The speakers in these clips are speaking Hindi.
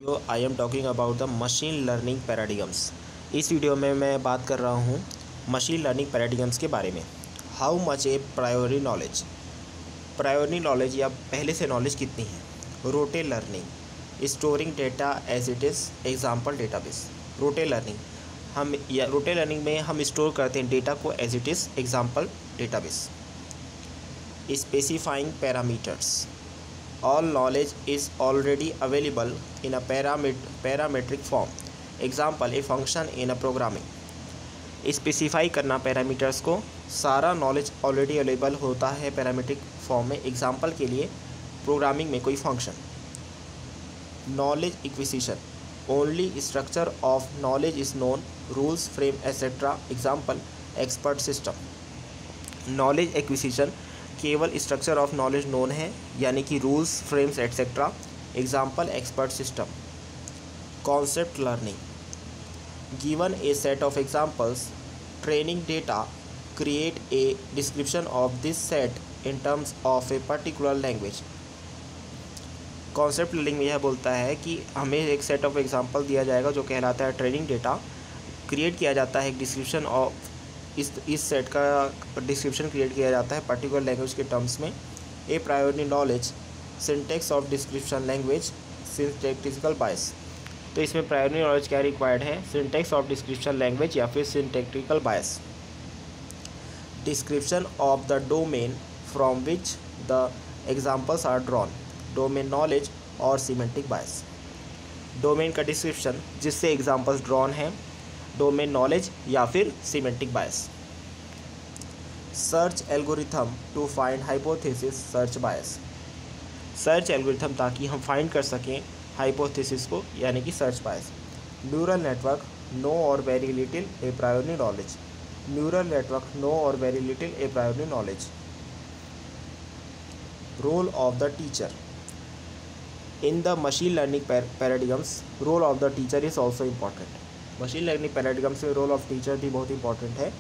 जो I am talking about the machine learning paradigms. इस वीडियो में मैं बात कर रहा हूँ मशीन लर्निंग पैराडिगम्स के बारे में। How much a priori knowledge या पहले से नॉलेज कितनी है। Rote learning storing data as it is example database. Rote learning में हम स्टोर करते हैं डेटा को as it is example database. Specifying parameters all knowledge is already available in a parametric form. Example, a function in a programming. Specify करना पैरामीटर्स को, सारा नॉलेज ऑलरेडी अवेलेबल होता है पैरामीट्रिक फॉर्म में। एग्जाम्पल के लिए प्रोग्रामिंग में कोई function. Knowledge acquisition only structure of knowledge is known, rules frame etcetera. Example expert system. Knowledge acquisition केवल स्ट्रक्चर ऑफ नॉलेज नोन है, यानी कि rules frames etcetera. Example expert system. Concept learning given A set of examples, training data, create a description of this set in terms of a particular language. Concept learning में यह बोलता है कि हमें एक सेट ऑफ एग्जाम्पल दिया जाएगा जो कहलाता है ट्रेनिंग डेटा। क्रिएट किया जाता है एक डिस्क्रिप्शन ऑफ इस सेट का डिस्क्रिप्शन क्रिएट किया जाता है पर्टिकुलर लैंग्वेज के टर्म्स में। A priori knowledge syntax of description language syntactical bias. तो इसमें प्रायोरी नॉलेज क्या रिक्वायर्ड है, सिंटेक्स ऑफ डिस्क्रिप्शन लैंग्वेज या फिर syntactical bias. Description of the domain from which the examples are drawn, domain knowledge और सिमेंटिक बायस। डोमेन का डिस्क्रिप्शन जिससे एग्जाम्पल्स ड्रॉन हैं, डोमेन नॉलेज या फिर semantic bias. Search algorithm to find hypothesis search bias. Search algorithm ताकि हम फाइंड कर सकें हाइपोथेसिस को, यानी कि search bias. Neural network no or very little a priori knowledge. Neural network no or very little a priori knowledge. Role of the teacher in the machine learning paradigms, role of the teacher is also important. Machine learning paradigms में रोल ऑफ टीचर भी बहुत इंपॉर्टेंट है।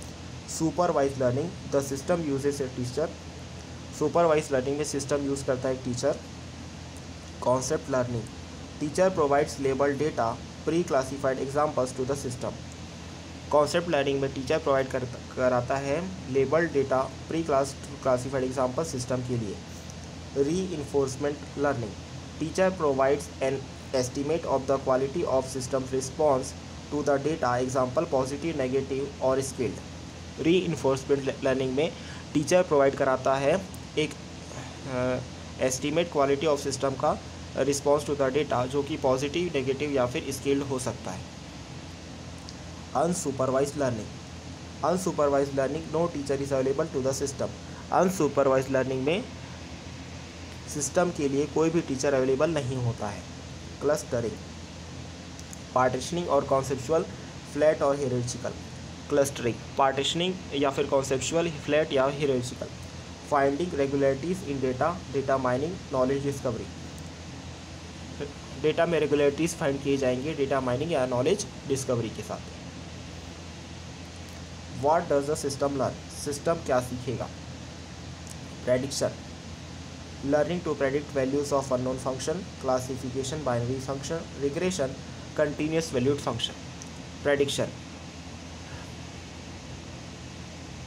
Supervise learning the system uses a teacher. Supervise learning में सिस्टम यूज़ करता है एक teacher. Concept learning teacher provides label data pre classified examples to the system. Concept learning में टीचर प्रोवाइड कराता है label data pre classified example system के लिए। Reinforcement learning teacher provides an estimate of the quality of system response to the data, example positive, negative और स्केल्ड। री इन्फोर्समेंट लर्निंग में टीचर प्रोवाइड कराता है एक एस्टीमेट क्वालिटी ऑफ सिस्टम का रिस्पॉन्स टू द डेटा, जो कि पॉजिटिव, नेगेटिव या फिर स्केल्ड हो सकता है। Unsupervise learning no teacher is available to the system. Unsupervise learning में सिस्टम के लिए कोई भी टीचर अवेलेबल नहीं होता है। Clustering partitioning or conceptual flat or hierarchical. Clustering partitioning या फिर कॉन्सेप्चुअल फ्लैट या hierarchical. Finding regularities in data, data mining, knowledge discovery. Data में रेगुलरिटीज़ फाइंड किए जाएंगे डेटा माइनिंग या नॉलेज डिस्कवरी के साथ। What does the system learn, system क्या सीखेगा। Prediction learning to predict values of unknown function, classification binary function, regression continuous valued function. Prediction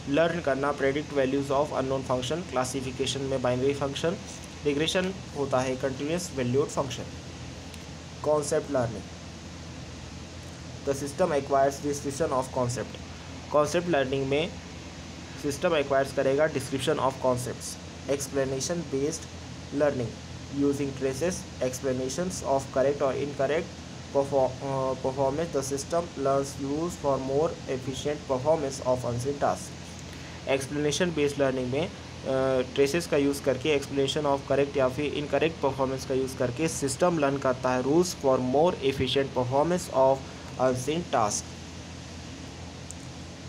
learn करना predict values of unknown function, classification में बाइनरी फंक्शन, रिग्रेशन होता है continuous valued function. Concept learning the system acquires description of concept. Concept learning में सिस्टम एक्वायर्स करेगा description of concepts. Explanation based learning using traces, explanations of correct और incorrect performance, the system learns use for more efficient performance of unseen tasks। Explanation based learning में ट्रेसेस का यूज़ करके एक्सप्लेनेशन ऑफ करेक्ट या फिर इनकरेक्ट परफॉर्मेंस का यूज़ करके सिस्टम लर्न करता है rules for more efficient performance of unseen task.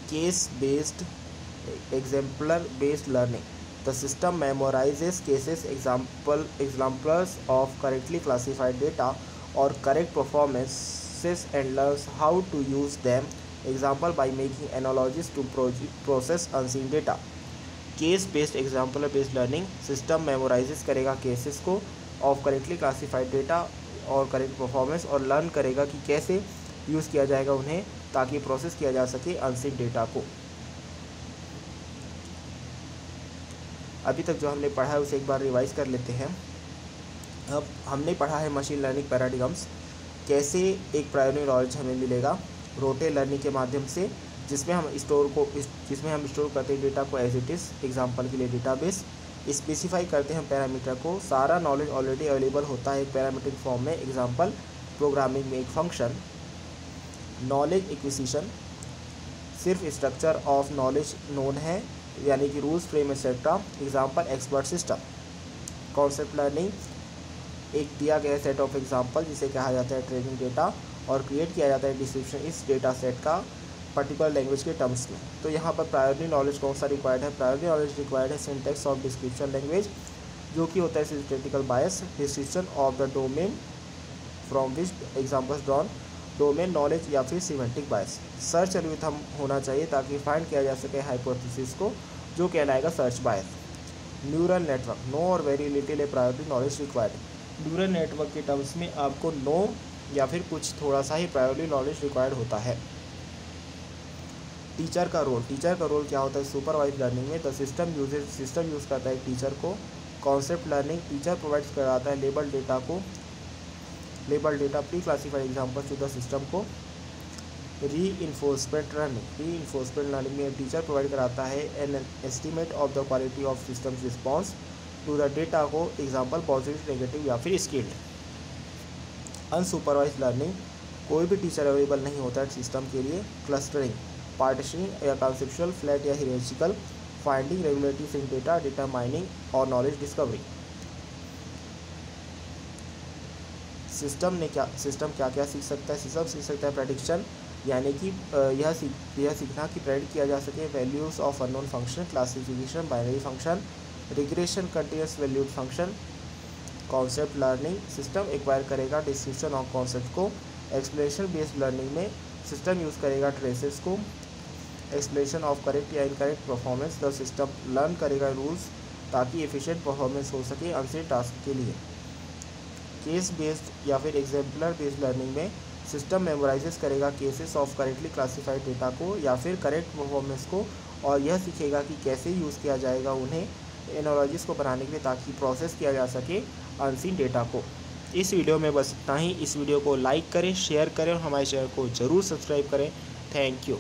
Case based exemplar based learning the system memorizes cases, examples of correctly classified data or correct performances and learns how to use them, example by making analogies to process unseen data। Case based example based learning system memorises करेगा केसेस को ऑफ करेक्टली क्लासिफाइड डेटा और करेक्ट परफॉर्मेंस, और लर्न करेगा कि कैसे यूज़ किया जाएगा उन्हें ताकि प्रोसेस किया जा सके अनसीन डेटा को। अभी तक जो हमने पढ़ा है उसे एक बार रिवाइज कर लेते हैं। अब हमने पढ़ा है मशीन लर्निंग पैराडिगम्स, कैसे एक प्रायोरिटी नॉलेज हमें मिलेगा रोटे लर्निंग के माध्यम से, जिसमें हम स्टोर करते हैं डेटा को एज इट इज़। एग्जांपल के लिए डेटाबेस स्पेसिफाई करते हैं पैरामीटर को, सारा नॉलेज ऑलरेडी अवेलेबल होता है एक पैरामीट्रिक फॉर्म में। एग्जांपल प्रोग्रामिंग में एक फंक्शन। नॉलेज एक्विजिशन, सिर्फ स्ट्रक्चर ऑफ नॉलेज नोन है, यानी कि rules, frame etcetera. Example expert system. Concept learning, एक दिया गया सेट ऑफ एग्जांपल जिसे कहा जाता है ट्रेनिंग डेटा, और क्रिएट किया जाता है डिस्क्रिप्शन इस डेटा सेट का पर्टिकुलर लैंग्वेज के टर्म्स में। तो यहाँ पर प्रायोरिटी नॉलेज कौन सा रिक्वायर्ड है? प्रायोरिटी नॉलेज रिक्वायर्ड है सिंटैक्स ऑफ डिस्क्रिप्शन लैंग्वेज, जो कि होता है syntactical bias, description of the domain from which examples drawn, domain knowledge या फिर सिमेंटिक बायस। सर्च एल्गोरिथम होना चाहिए ताकि फाइंड किया जा सके हाइपोथेसिस को, जो कहलाएगा search bias. Neural network, no or very little a priori knowledge required. Neural network के टर्म्स में आपको नो या फिर कुछ थोड़ा सा ही प्रायोरिटी नॉलेज रिक्वायर्ड होता है। टीचर का रोल क्या होता है सुपरवाइज लर्निंग में? द सिस्टम यूज़ करता है टीचर को। कॉन्सेप्ट लर्निंग, टीचर प्रोवाइड्स कराता है label data pre classified examples to the system को। रीइंफोर्समेंट लर्निंग में टीचर प्रोवाइड कराता है an estimate of the quality of systems response to the data को। एग्जाम्पल पॉजिटिव, नेगेटिव या फिर स्किल्ड। अनसुपरवाइज लर्निंग, कोई भी टीचर अवेलेबल नहीं होता है सिस्टम के लिए। क्लस्टरिंग, पार्टीशनिंग या कॉन्सेप्चुअल, फ्लैट या हियरार्चिकल। फाइंडिंग रेगुलरिटीज इन डेटा माइनिंग और नॉलेज डिस्कवरी। सिस्टम क्या क्या सीख सकता है? सिस्टम सीख सकता है प्रेडिक्शन, यानी कि यह सीखना कि प्रेडिक्ट किया जा सके values of unknown function. Classification, binary function. Regression, continuous valued function. Concept learning, system acquire करेगा डिस्क्रिप्शन ऑफ कॉन्सेप्ट को। एक्सप्लेनेशन बेस्ड लर्निंग में सिस्टम यूज़ करेगा ट्रेसेस को। एक्सप्लेनेशन ऑफ करेक्ट या incorrect performance, the system learn करेगा रूल्स ताकि एफिशिएंट परफॉर्मेंस हो सके अनसेन टास्क के लिए। केस बेस्ड या फिर एग्जाम्पलर बेस्ड लर्निंग में सिस्टम मेमोराइजेस करेगा cases of correctly classified data को या फिर करेक्ट परफॉर्मेंस को, और यह सीखेगा कि कैसे यूज़ किया जाएगा उन्हें एनालॉजीज को बनाने के लिए ताकि प्रोसेस किया जा सके अनसीन डेटा को। इस वीडियो में बस इतना ही। इस वीडियो को लाइक करें, शेयर करें और हमारे चैनल को ज़रूर सब्सक्राइब करें। Thank you.